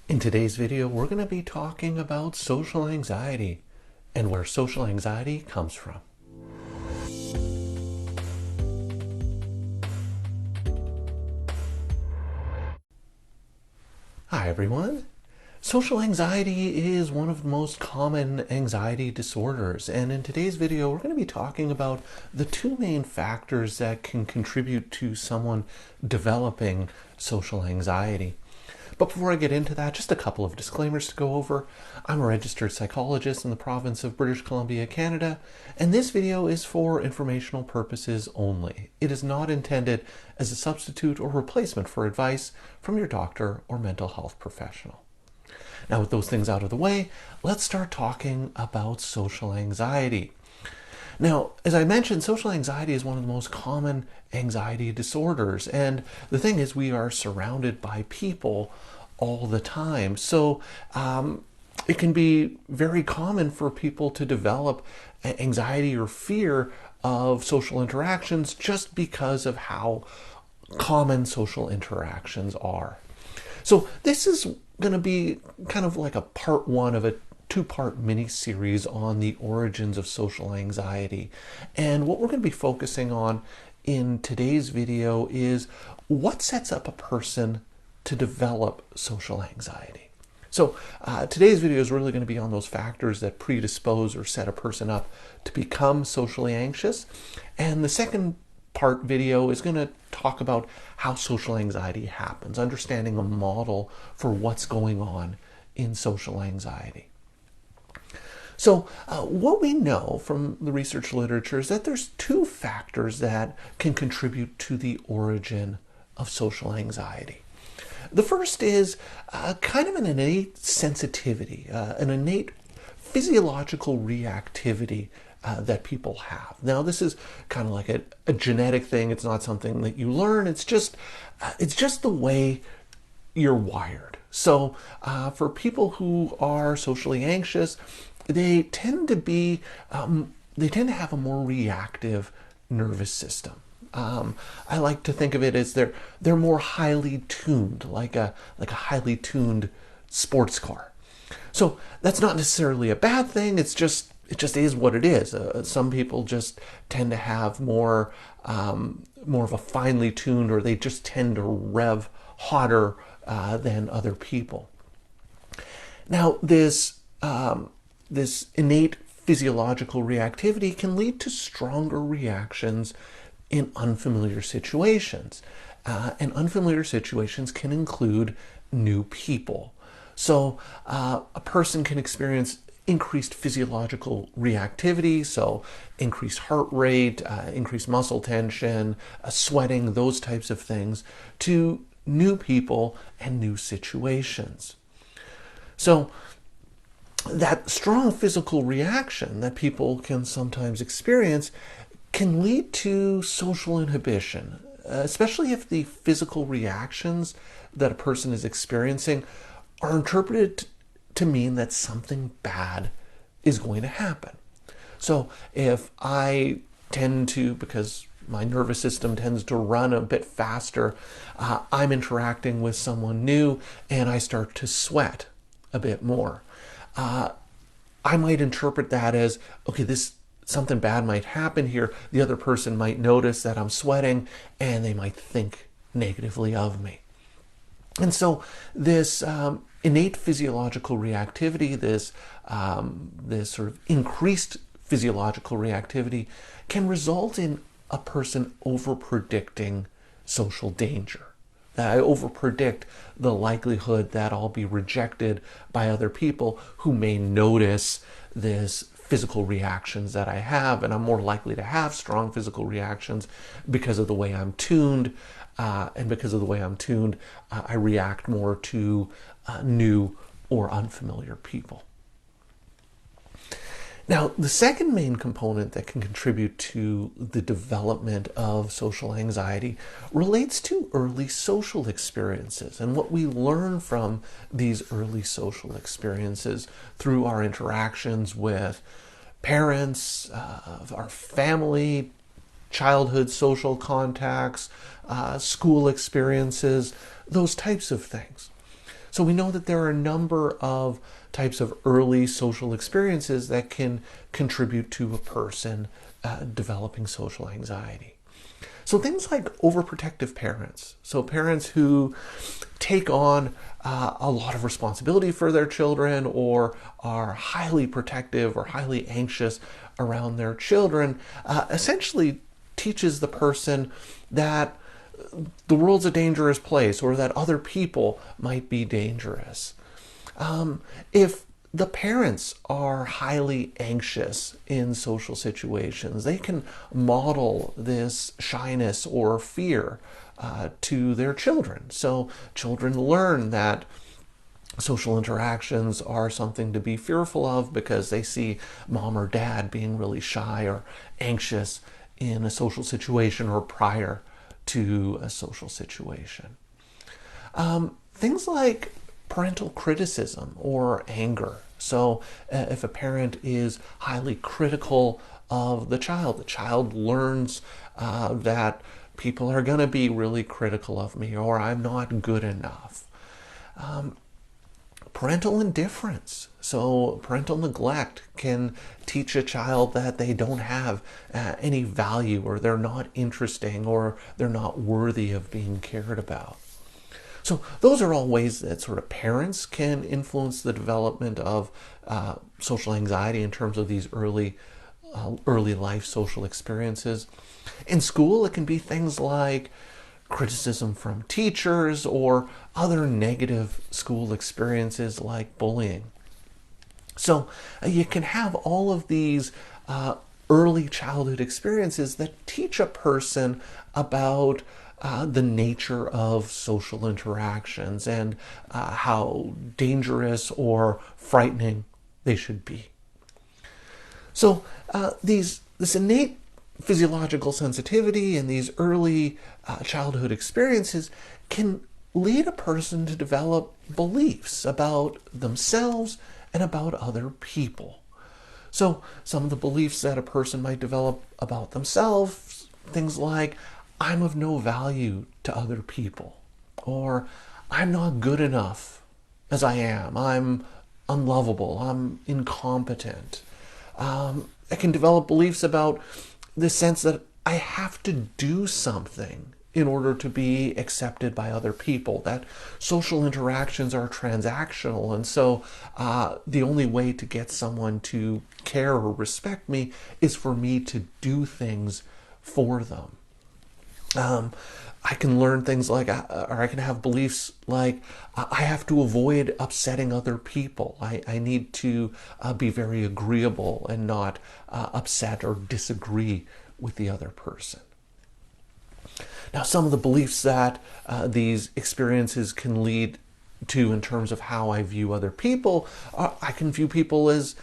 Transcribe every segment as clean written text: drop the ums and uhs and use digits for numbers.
In today's video, we're going to be talking about social anxiety and where social anxiety comes from. Hi everyone. Social anxiety is one of the most common anxiety disorders, and in today's video we're going to be talking about the two main factors that can contribute to someone developing social anxiety. But before I get into that, just a couple of disclaimers to go over. I'm a registered psychologist in the province of British Columbia, Canada, and this video is for informational purposes only. It is not intended as a substitute or replacement for advice from your doctor or mental health professional. Now, with those things out of the way, let's start talking about social anxiety. Now, as I mentioned, social anxiety is one of the most common anxiety disorders. And the thing is, we are surrounded by people all the time. So it can be very common for people to develop anxiety or fear of social interactions just because of how common social interactions are. So this is going to be kind of like a part one of a two-part mini-series on the origins of social anxiety. And what we're going to be focusing on in today's video is what sets up a person to develop social anxiety. So today's video is really going to be on those factors that predispose or set a person up to become socially anxious. And the second part video is going to talk about how social anxiety happens, understanding a model for what's going on in social anxiety. So what we know from the research literature is that there's two factors that can contribute to the origin of social anxiety. The first is kind of an innate sensitivity, an innate physiological reactivity that people have. Now, this is kind of like a genetic thing. It's not something that you learn. It's just the way you're wired. So for people who are socially anxious, they tend to have a more reactive nervous system. I like to think of it as they're more highly tuned, like a highly tuned sports car. So that's not necessarily a bad thing. It just is what it is. Some people just tend to have more of a finely tuned, or they just tend to rev hotter than other people. Now, this innate physiological reactivity can lead to stronger reactions in unfamiliar situations. And unfamiliar situations can include new people. So a person can experience increased physiological reactivity, so increased heart rate, increased muscle tension, sweating, those types of things, to new people and new situations. So that strong physical reaction that people can sometimes experience can lead to social inhibition, especially if the physical reactions that a person is experiencing are interpreted to mean that something bad is going to happen. So if I tend to, because my nervous system tends to run a bit faster, I'm interacting with someone new and I start to sweat a bit more. I might interpret that as, okay, something bad might happen here. The other person might notice that I'm sweating and they might think negatively of me. And so this innate physiological reactivity, this sort of increased physiological reactivity, can result in a person overpredicting social danger. I overpredict the likelihood that I'll be rejected by other people who may notice this physical reactions that I have, and I'm more likely to have strong physical reactions because of the way I'm tuned, and because of the way I'm tuned, I react more to new or unfamiliar people. Now, the second main component that can contribute to the development of social anxiety relates to early social experiences and what we learn from these early social experiences through our interactions with parents, our family, childhood social contacts, school experiences, those types of things. So we know that there are a number of types of early social experiences that can contribute to a person developing social anxiety. So things like overprotective parents, so parents who take on a lot of responsibility for their children or are highly protective or highly anxious around their children, essentially teaches the person that the world's a dangerous place or that other people might be dangerous. If the parents are highly anxious in social situations, they can model this shyness or fear to their children. So children learn that social interactions are something to be fearful of because they see mom or dad being really shy or anxious in a social situation or prior to a social situation. Things like parental criticism or anger. So if a parent is highly critical of the child learns that people are going to be really critical of me, or I'm not good enough. Parental indifference. So parental neglect can teach a child that they don't have any value, or they're not interesting, or they're not worthy of being cared about. So those are all ways that sort of parents can influence the development of social anxiety in terms of these early life social experiences. In school, it can be things like criticism from teachers or other negative school experiences like bullying. So you can have all of these early childhood experiences that teach a person about the nature of social interactions and how dangerous or frightening they should be. So this innate physiological sensitivity and these early childhood experiences can lead a person to develop beliefs about themselves and about other people. So some of the beliefs that a person might develop about themselves, things like, I'm of no value to other people, or I'm not good enough as I am, I'm unlovable, I'm incompetent. I can develop beliefs about the sense that I have to do something in order to be accepted by other people, that social interactions are transactional, and so the only way to get someone to care or respect me is for me to do things for them. I can learn things like, or I can have beliefs like, I have to avoid upsetting other people. I need to be very agreeable and not upset or disagree with the other person. Now, some of the beliefs that these experiences can lead to in terms of how I view other people, I can view people as,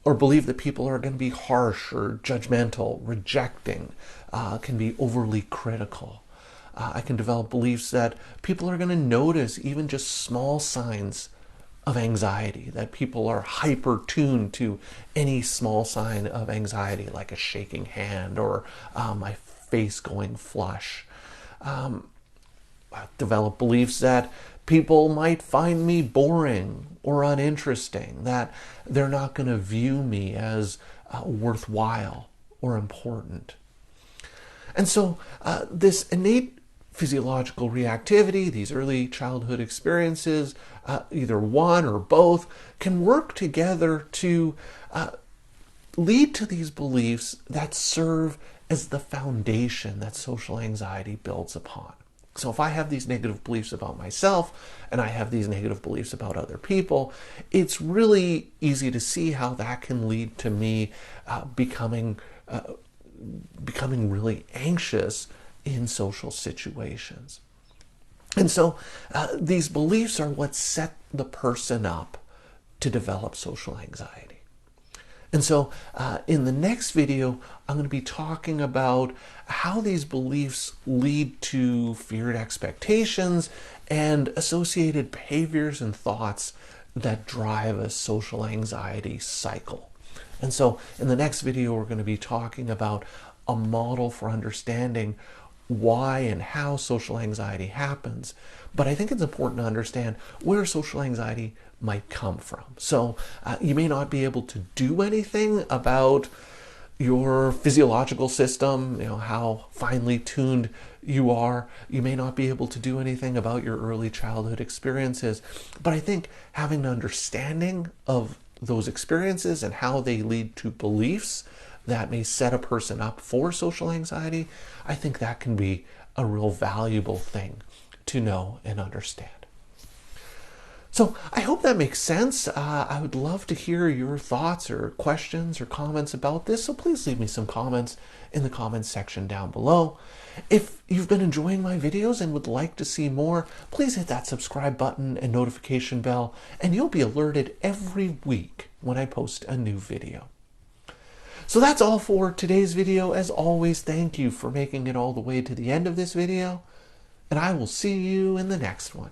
or believe that people are going to be harsh or judgmental, rejecting, can be overly critical. I can develop beliefs that people are going to notice even just small signs of anxiety, that people are hyper tuned to any small sign of anxiety, like a shaking hand or my face going flush. I develop beliefs that people might find me boring or uninteresting, that they're not going to view me as worthwhile or important. And so this innate physiological reactivity, these early childhood experiences, either one or both, can work together to lead to these beliefs that serve as the foundation that social anxiety builds upon. So if I have these negative beliefs about myself and I have these negative beliefs about other people, it's really easy to see how that can lead to me becoming really anxious in social situations. And so these beliefs are what set the person up to develop social anxiety. And so in the next video, I'm going to be talking about how these beliefs lead to feared expectations and associated behaviors and thoughts that drive a social anxiety cycle. And so in the next video, we're going to be talking about a model for understanding why and how social anxiety happens, but I think it's important to understand where social anxiety might come from. So you may not be able to do anything about your physiological system, how finely tuned you are. You may not be able to do anything about your early childhood experiences, but I think having an understanding of those experiences and how they lead to beliefs that may set a person up for social anxiety, I think that can be a real valuable thing to know and understand. So I hope that makes sense. I would love to hear your thoughts or questions or comments about this, so please leave me some comments in the comments section down below. If you've been enjoying my videos and would like to see more, please hit that subscribe button and notification bell, and you'll be alerted every week when I post a new video. So that's all for today's video. As always, thank you for making it all the way to the end of this video, and I will see you in the next one.